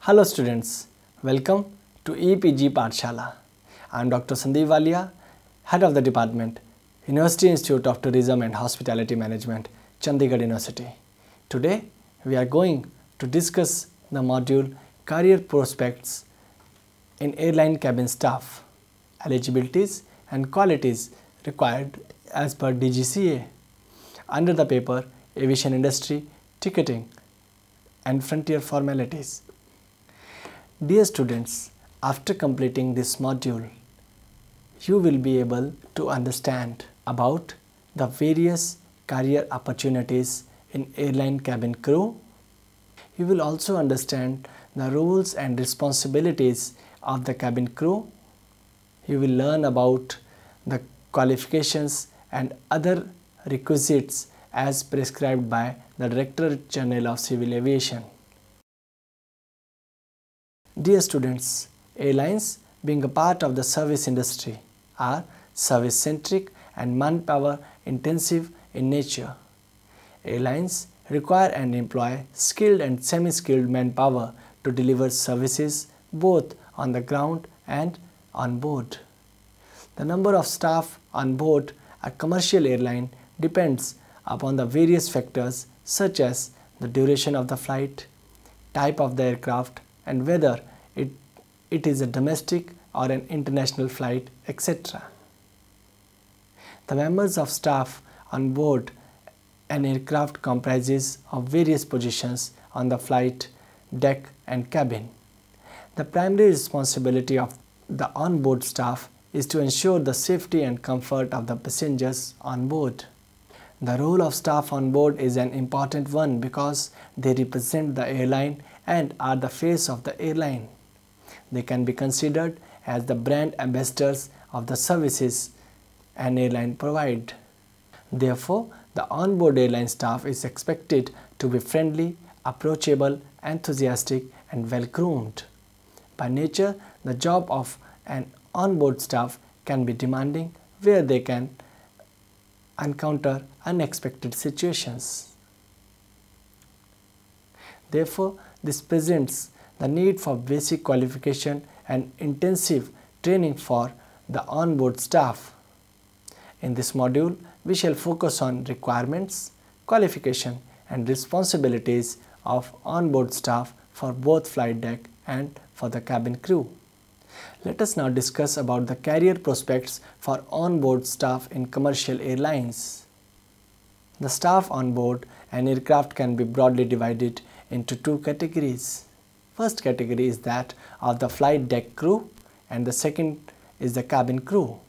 Hello students, welcome to EPG Pathshala. I am Dr. Sandeep Walia, Head of the Department, University Institute of Tourism and Hospitality Management, Chandigarh University. Today we are going to discuss the module Career Prospects in Airline Cabin Staff, Eligibilities and Qualities Required as per DGCA under the paper Aviation Industry, Ticketing and Frontier Formalities. Dear students, after completing this module, you will be able to understand about the various career opportunities in airline cabin crew. You will also understand the roles and responsibilities of the cabin crew. You will learn about the qualifications and other requisites as prescribed by the Director General of Civil Aviation. Dear students, airlines, being a part of the service industry, are service-centric and manpower-intensive in nature. Airlines require and employ skilled and semi-skilled manpower to deliver services both on the ground and on board. The number of staff on board a commercial airline depends upon the various factors such as the duration of the flight, type of the aircraft, and whether it is a domestic or an international flight, etc. The members of staff on board an aircraft comprises of various positions on the flight, deck and cabin. The primary responsibility of the on-board staff is to ensure the safety and comfort of the passengers on board. The role of staff on board is an important one because they represent the airline and are the face of the airline. They can be considered as the brand ambassadors of the services an airline provides. Therefore, the on-board airline staff is expected to be friendly, approachable, enthusiastic and well-groomed. By nature, the job of an on-board staff can be demanding where they can encounter unexpected situations. Therefore, this presents the need for basic qualification and intensive training for the on-board staff. In this module, we shall focus on requirements, qualification and responsibilities of on-board staff for both flight deck and for the cabin crew. Let us now discuss about the career prospects for on-board staff in commercial airlines. The staff on board an aircraft can be broadly divided into two categories. First category is that of the flight deck crew and the second is the cabin crew.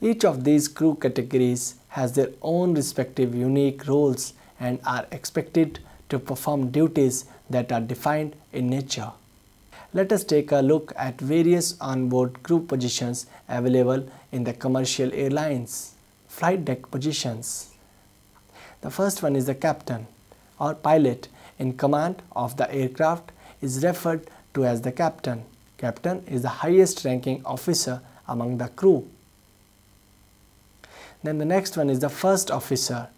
Each of these crew categories has their own respective unique roles and are expected to perform duties that are defined in nature. Let us take a look at various on-board crew positions available in the commercial airlines. Flight deck positions. The first one is the captain or pilot in command of the aircraft is referred to as the captain. Captain is the highest ranking officer among the crew. Then the next one is the first officer.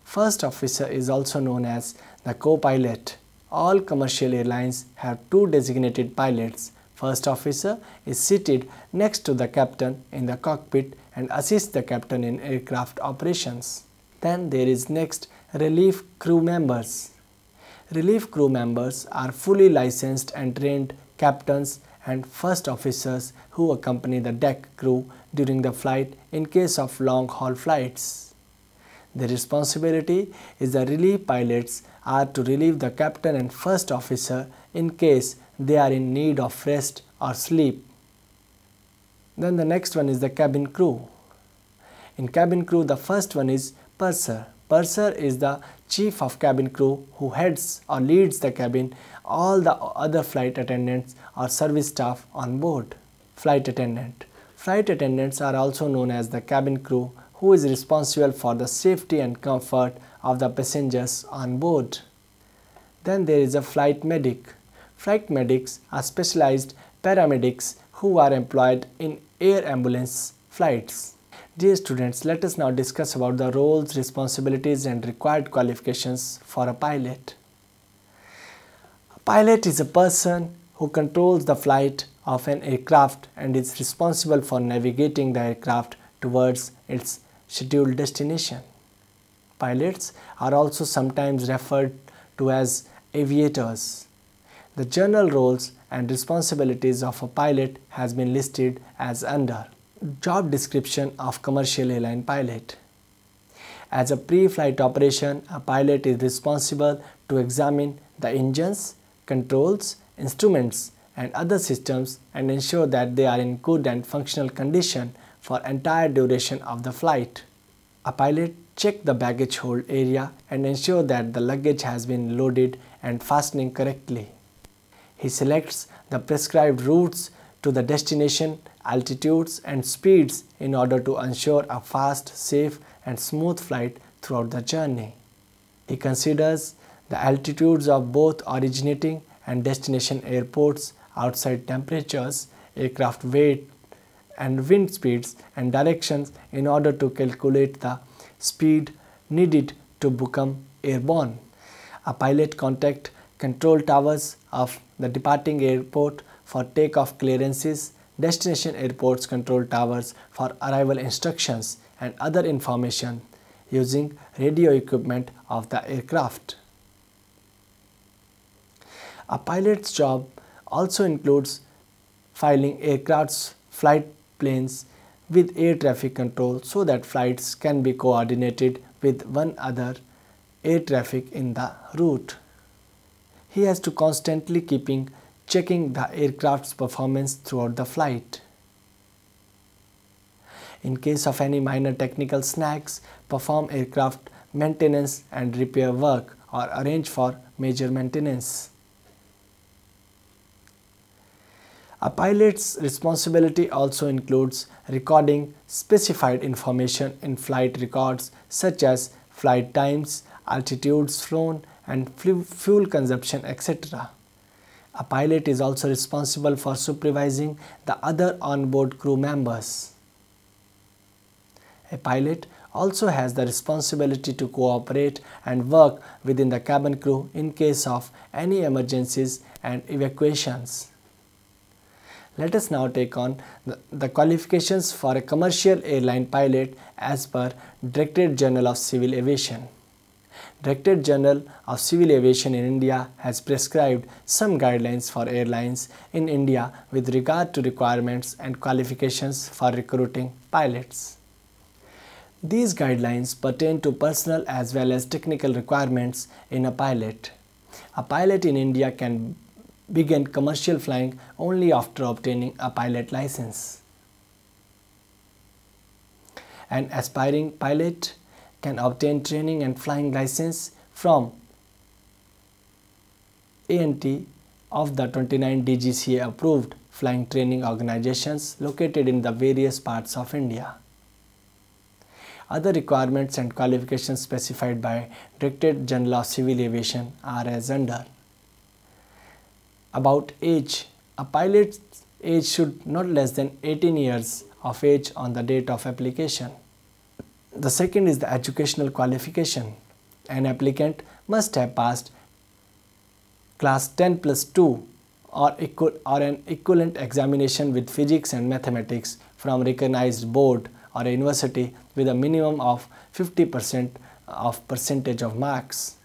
First officer is also known as the co-pilot. All commercial airlines have two designated pilots. First officer is seated next to the captain in the cockpit and assists the captain in aircraft operations. Then there is next relief crew members. Relief crew members are fully licensed and trained captains and first officers who accompany the deck crew during the flight in case of long-haul flights. Their responsibility is the relief pilots are to relieve the captain and first officer in case they are in need of rest or sleep. Then the next one is the cabin crew. In cabin crew, the first one is purser. Purser is the chief of cabin crew who heads or leads the cabin, all the other flight attendants or service staff on board. Flight attendant. Flight attendants are also known as the cabin crew who is responsible for the safety and comfort of the passengers on board. Then there is a flight medic. Flight medics are specialized paramedics who are employed in air ambulance flights. Dear students, let us now discuss about the roles, responsibilities and required qualifications for a pilot. Pilot is a person who controls the flight of an aircraft and is responsible for navigating the aircraft towards its scheduled destination. Pilots are also sometimes referred to as aviators. The general roles and responsibilities of a pilot has been listed as under. Job description of commercial airline pilot. As a pre-flight operation, a pilot is responsible to examine the engines, controls, instruments and other systems and ensure that they are in good and functional condition for entire duration of the flight. A pilot checks the baggage hold area and ensure that the luggage has been loaded and fastening correctly. He selects the prescribed routes to the destination, altitudes and speeds in order to ensure a fast, safe and smooth flight throughout the journey. He considers the altitudes of both originating and destination airports, outside temperatures, aircraft weight and wind speeds and directions in order to calculate the speed needed to become airborne. A pilot contacts control towers of the departing airport for takeoff clearances, destination airports control towers for arrival instructions and other information using radio equipment of the aircraft. A pilot's job also includes filing aircraft's flight plans with air traffic control so that flights can be coordinated with one other air traffic in the route. He has to constantly checking the aircraft's performance throughout the flight. In case of any minor technical snags, perform aircraft maintenance and repair work or arrange for major maintenance. A pilot's responsibility also includes recording specified information in flight records such as flight times, altitudes flown and fuel consumption, etc. A pilot is also responsible for supervising the other onboard crew members. A pilot also has the responsibility to cooperate and work within the cabin crew in case of any emergencies and evacuations. Let us now take on the qualifications for a commercial airline pilot as per Directorate General of Civil Aviation. Directorate General of Civil Aviation in India has prescribed some guidelines for airlines in India with regard to requirements and qualifications for recruiting pilots. These guidelines pertain to personal as well as technical requirements in a pilot. A pilot in India can begin commercial flying only after obtaining a pilot license. An aspiring pilot can obtain training and flying license from A&T of the 29 DGCA approved flying training organizations located in the various parts of India. Other requirements and qualifications specified by Directorate General of Civil Aviation are as under. About age. A pilot's age should not less than 18 years of age on the date of application. The second is the educational qualification. An applicant must have passed class 10+2 or an equivalent examination with physics and mathematics from recognized board or a university with a minimum of 50% of percentage of marks.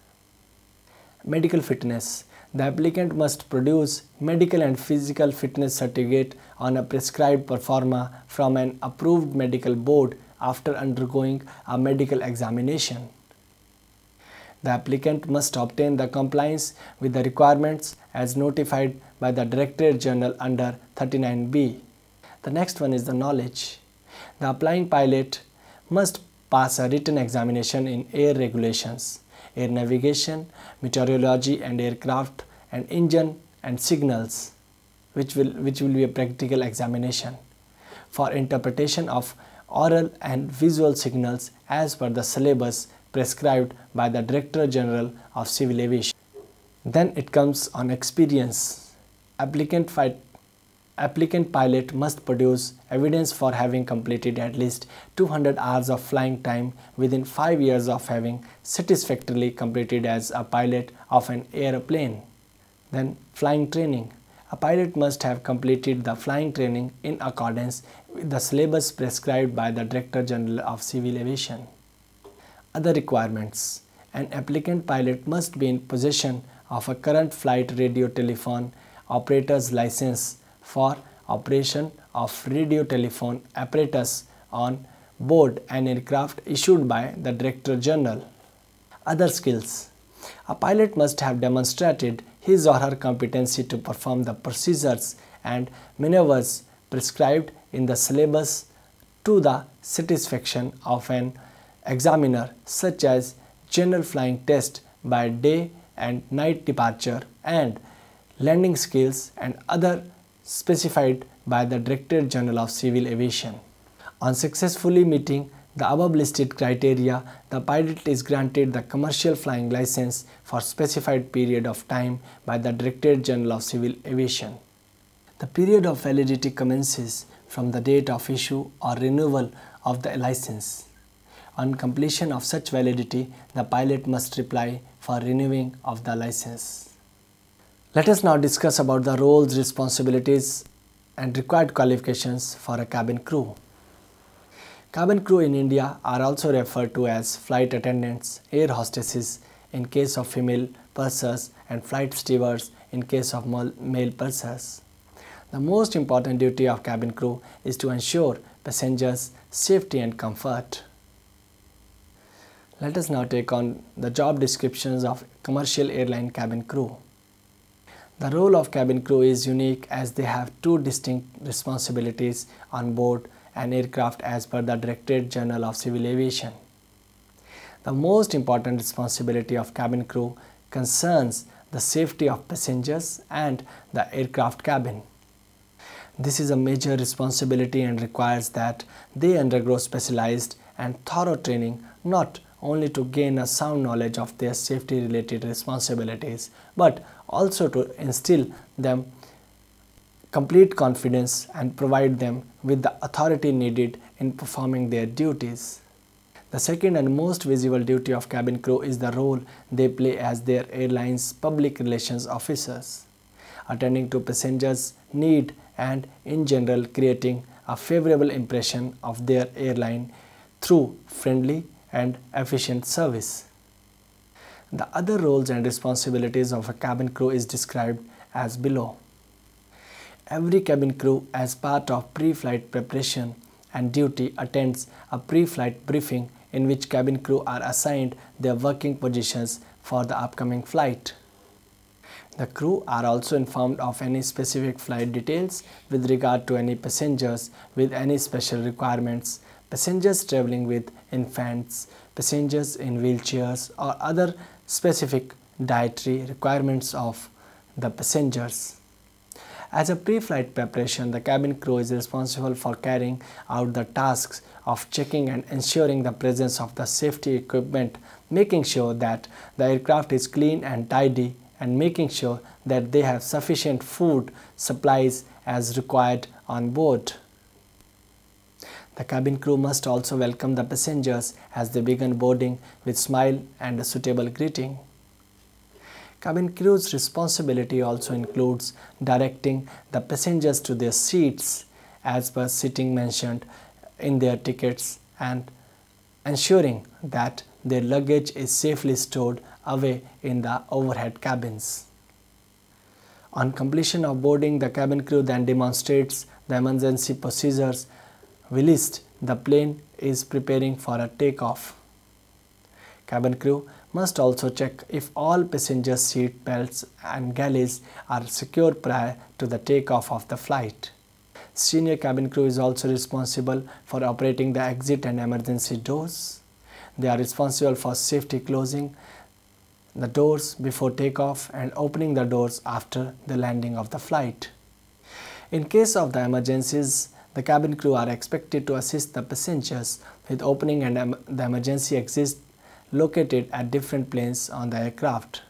Medical fitness. The applicant must produce medical and physical fitness certificate on a prescribed proforma from an approved medical board after undergoing a medical examination. The applicant must obtain the compliance with the requirements as notified by the Directorate General under 39B. The next one is the knowledge. The applying pilot must pass a written examination in air regulations, air navigation, meteorology and aircraft and engine and signals, which will be a practical examination, for interpretation of oral and visual signals as per the syllabus prescribed by the Director General of Civil Aviation. Then it comes on experience. Applicant pilot must produce evidence for having completed at least 200 hours of flying time within 5 years of having satisfactorily completed as a pilot of an airplane. Then flying training. A pilot must have completed the flying training in accordance with the syllabus prescribed by the Director General of Civil Aviation. Other requirements. An applicant pilot must be in possession of a current flight radio telephone operator's license for operation of radio telephone apparatus on board an aircraft issued by the Director General. Other skills. A pilot must have demonstrated his or her competency to perform the procedures and maneuvers prescribed in the syllabus to the satisfaction of an examiner, such as general flying test by day and night departure and landing skills and other specified by the Director General of Civil Aviation. On successfully meeting the above listed criteria, the pilot is granted the commercial flying license for specified period of time by the Director General of Civil Aviation. The period of validity commences from the date of issue or renewal of the license. On completion of such validity, the pilot must apply for renewing of the license. Let us now discuss about the roles, responsibilities and required qualifications for a cabin crew. Cabin crew in India are also referred to as flight attendants, air hostesses in case of female pursers and flight stewards in case of male pursers. The most important duty of cabin crew is to ensure passengers' safety and comfort. Let us now take on the job descriptions of commercial airline cabin crew. The role of cabin crew is unique as they have two distinct responsibilities on board an aircraft as per the Directorate General of Civil Aviation. The most important responsibility of cabin crew concerns the safety of passengers and the aircraft cabin. This is a major responsibility and requires that they undergo specialized and thorough training not only to gain a sound knowledge of their safety related responsibilities but also to instill them complete confidence and provide them with the authority needed in performing their duties. The second and most visible duty of cabin crew is the role they play as their airline's public relations officers, attending to passengers' need and in general creating a favorable impression of their airline through friendly and efficient service. The other roles and responsibilities of a cabin crew is described as below. Every cabin crew as part of pre-flight preparation and duty attends a pre-flight briefing in which cabin crew are assigned their working positions for the upcoming flight. The crew are also informed of any specific flight details with regard to any passengers with any special requirements, passengers traveling with infants, passengers in wheelchairs or other specific dietary requirements of the passengers. As a pre-flight preparation, the cabin crew is responsible for carrying out the tasks of checking and ensuring the presence of the safety equipment, making sure that the aircraft is clean and tidy, and making sure that they have sufficient food supplies as required on board. The cabin crew must also welcome the passengers as they begin boarding with smile and a suitable greeting. Cabin crew's responsibility also includes directing the passengers to their seats as per seating mentioned in their tickets and ensuring that their luggage is safely stored away in the overhead cabins. On completion of boarding, the cabin crew then demonstrates the emergency procedures whilst the plane is preparing for a takeoff. Cabin crew must also check if all passenger seat belts and galleys are secure prior to the takeoff of the flight. Senior cabin crew is also responsible for operating the exit and emergency doors. They are responsible for safely closing the doors before takeoff and opening the doors after the landing of the flight. In case of the emergencies, the cabin crew are expected to assist the passengers with opening and the emergency exits located at different planes on the aircraft.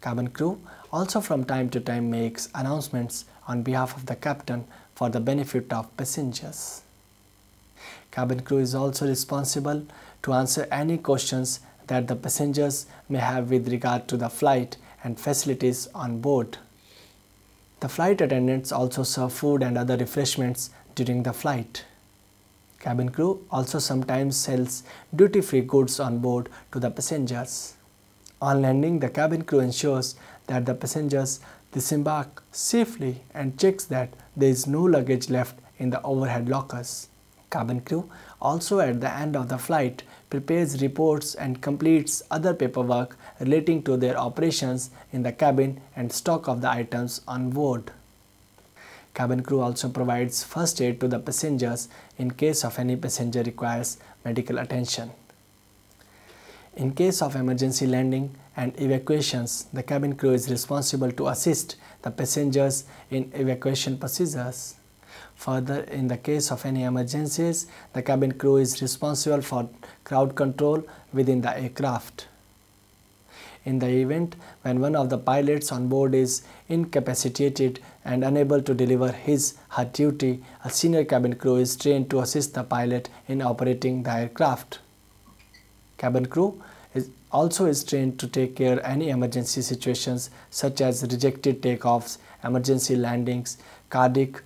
Cabin crew also from time to time makes announcements on behalf of the captain for the benefit of passengers. Cabin crew is also responsible to answer any questions that the passengers may have with regard to the flight and facilities on board. The flight attendants also serve food and other refreshments during the flight. Cabin crew also sometimes sells duty-free goods on board to the passengers. On landing, the cabin crew ensures that the passengers disembark safely and checks that there is no luggage left in the overhead lockers. Cabin crew also at the end of the flight prepares reports and completes other paperwork relating to their operations in the cabin and stock of the items on board. Cabin crew also provides first aid to the passengers in case of any passenger requires medical attention. In case of emergency landing and evacuations, the cabin crew is responsible to assist the passengers in evacuation procedures. Further, in the case of any emergencies, the cabin crew is responsible for crowd control within the aircraft. In the event when one of the pilots on board is incapacitated and unable to deliver his/her duty, a senior cabin crew is trained to assist the pilot in operating the aircraft. Cabin crew also is trained to take care of any emergency situations such as rejected takeoffs, emergency landings, cardiac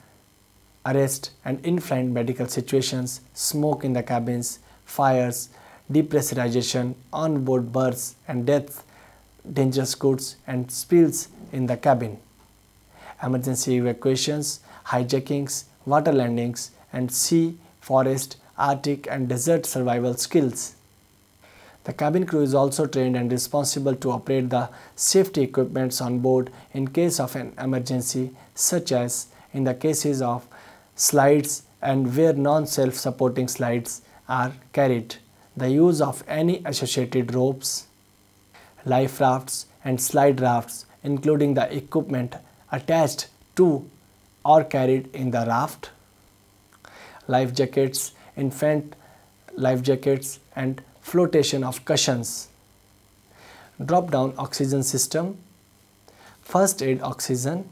arrest and in-flight medical situations, smoke in the cabins, fires, depressurization, on-board bursts and death, dangerous goods and spills in the cabin, emergency evacuations, hijackings, water landings and sea, forest, Arctic and desert survival skills. The cabin crew is also trained and responsible to operate the safety equipments on board in case of an emergency, such as in the cases of slides and where non-self-supporting slides are carried, the use of any associated ropes, life rafts and slide rafts, including the equipment attached to or carried in the raft, life jackets, infant life jackets and flotation of cushions, drop-down oxygen system, first aid oxygen,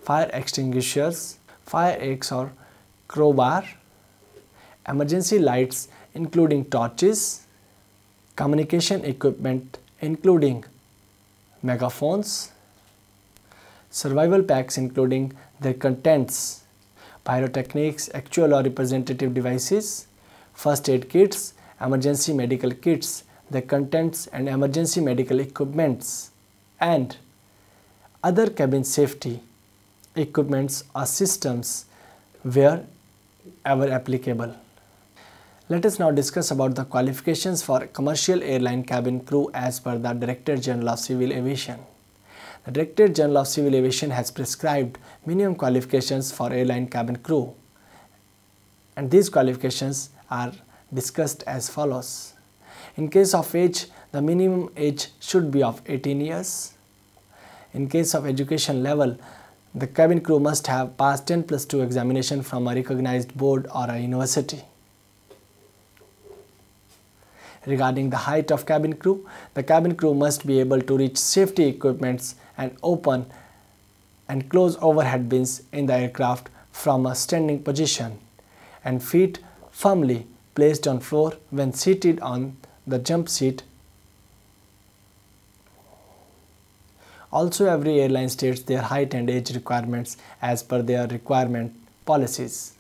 fire extinguishers, fire axe or crowbar, emergency lights including torches, communication equipment including megaphones, survival packs including their contents, pyrotechnics, actual or representative devices, first aid kits, emergency medical kits, their contents and emergency medical equipments, and other cabin safety equipments or systems wherever applicable. Let us now discuss about the qualifications for commercial airline cabin crew as per the Director General of Civil Aviation. The Director General of Civil Aviation has prescribed minimum qualifications for airline cabin crew, and these qualifications are discussed as follows. In case of age, the minimum age should be of 18 years. In case of education level, the cabin crew must have passed 10+2 examination from a recognized board or a university. Regarding the height of cabin crew, the cabin crew must be able to reach safety equipments and open and close overhead bins in the aircraft from a standing position, and feet firmly placed on floor when seated on the jump seat. Also, every airline states their height and age requirements as per their requirement policies.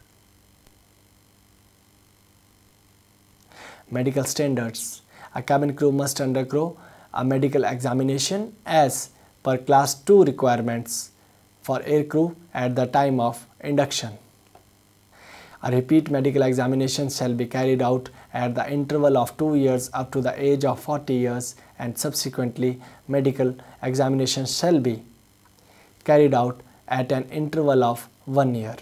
Medical standards. A cabin crew must undergo a medical examination as per class 2 requirements for air crew at the time of induction. A repeat medical examination shall be carried out at the interval of 2 years up to the age of 40 years, and subsequently medical examinations shall be carried out at an interval of 1 year.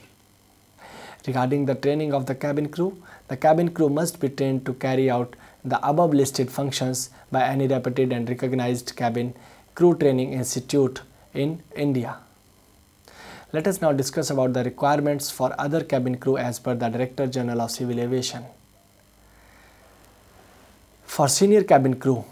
Regarding the training of the cabin crew must be trained to carry out the above listed functions by any reputed and recognized cabin crew training institute in India. Let us now discuss about the requirements for other cabin crew as per the Director General of Civil Aviation. For senior cabin crew,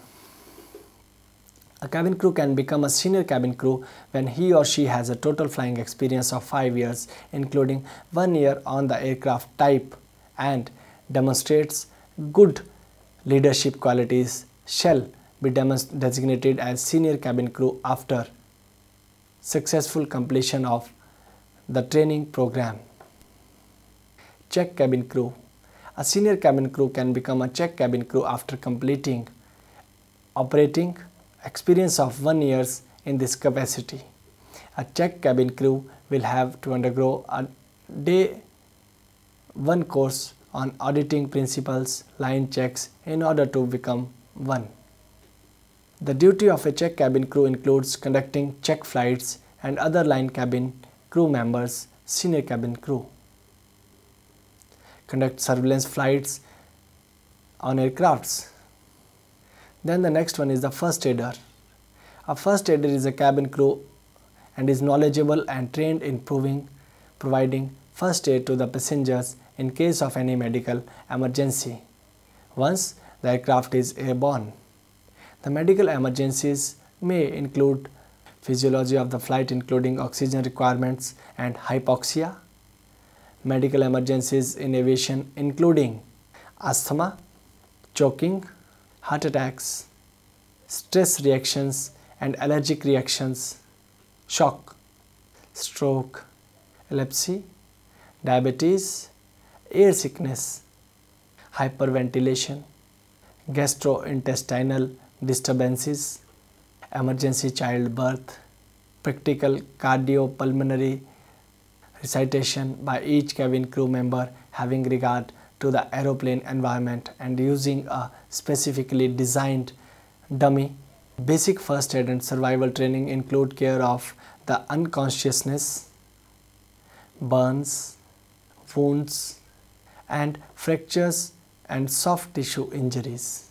a cabin crew can become a senior cabin crew when he or she has a total flying experience of 5 years, including 1 year on the aircraft type, and demonstrates good leadership qualities, shall be designated as senior cabin crew after successful completion of the training program. Check cabin crew. A senior cabin crew can become a check cabin crew after completing operating experience of 1 year in this capacity. A check cabin crew will have to undergo a day 1 course on auditing principles, line checks in order to become one. The duty of a check cabin crew includes conducting check flights and other line cabin crew members, senior cabin crew. Conduct surveillance flights on aircrafts. Then the next one is the first aider. A first aider is a cabin crew and is knowledgeable and trained in providing first aid to the passengers in case of any medical emergency once the aircraft is airborne. The medical emergencies may include physiology of the flight including oxygen requirements and hypoxia, medical emergencies in aviation including asthma, choking, heart attacks, stress reactions and allergic reactions, shock, stroke, epilepsy, diabetes, air sickness, hyperventilation, gastrointestinal disturbances, emergency childbirth, practical cardiopulmonary resuscitation by each cabin crew member having regard to the aeroplane environment and using a specifically designed dummy. Basic first aid and survival training include care of the unconsciousness, burns, wounds, and fractures and soft tissue injuries.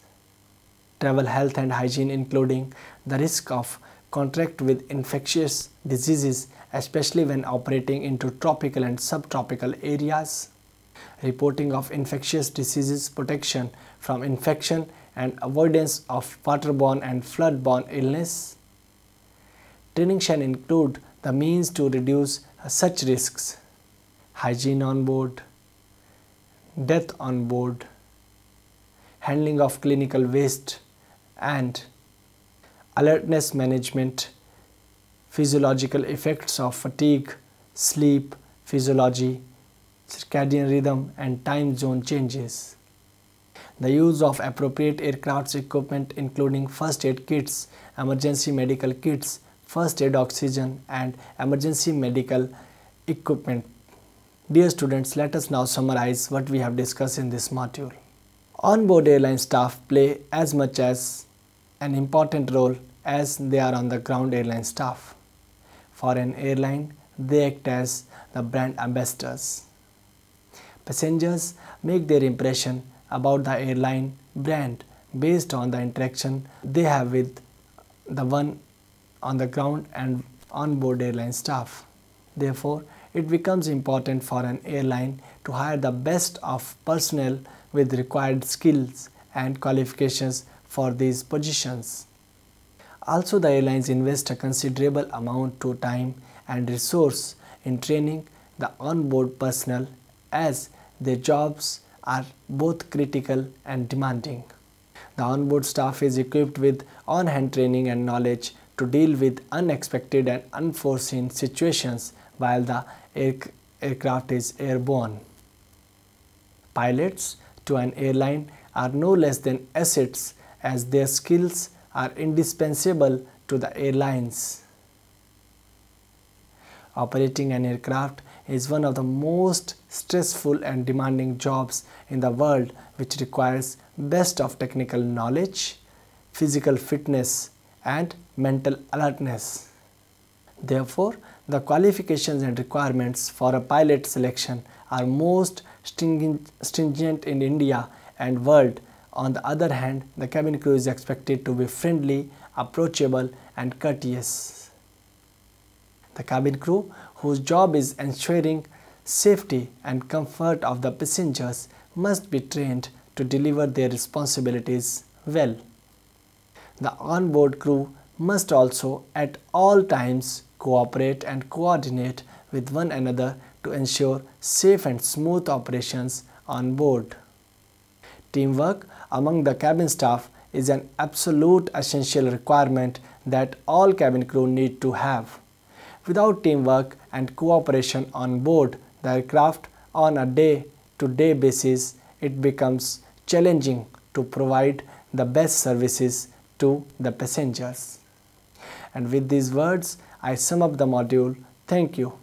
Travel health and hygiene including the risk of contact with infectious diseases especially when operating into tropical and subtropical areas. Reporting of infectious diseases, protection from infection and avoidance of waterborne and floodborne illness. Training shall include the means to reduce such risks: hygiene on board, death on board, handling of clinical waste and alertness management, physiological effects of fatigue, sleep, physiology, circadian rhythm and time zone changes. The use of appropriate aircraft equipment including first aid kits, emergency medical kits, first aid oxygen and emergency medical equipment. Dear students, let us now summarize what we have discussed in this module. On-board airline staff play as much as an important role as they are on the ground airline staff. For an airline, they act as the brand ambassadors. Passengers make their impression about the airline brand based on the interaction they have with the one on the ground and on-board airline staff. Therefore, it becomes important for an airline to hire the best of personnel with required skills and qualifications for these positions. Also, the airlines invest a considerable amount of time and resource in training the on-board personnel as their jobs are both critical and demanding. The on-board staff is equipped with on-hand training and knowledge to deal with unexpected and unforeseen situations while the aircraft is airborne. Pilots to an airline are no less than assets as their skills are indispensable to the airlines. Operating an aircraft is one of the most stressful and demanding jobs in the world, which requires best of technical knowledge, physical fitness and mental alertness. Therefore, the qualifications and requirements for a pilot selection are most stringent in India and world. On the other hand, the cabin crew is expected to be friendly, approachable and courteous. The cabin crew, whose job is ensuring safety and comfort of the passengers, must be trained to deliver their responsibilities well. The on-board crew must also at all times cooperate and coordinate with one another to ensure safe and smooth operations on board. Teamwork among the cabin staff is an absolute essential requirement that all cabin crew need to have. Without teamwork and cooperation on board the aircraft on a day-to-day basis, it becomes challenging to provide the best services to the passengers. And with these words, I sum up the module. Thank you.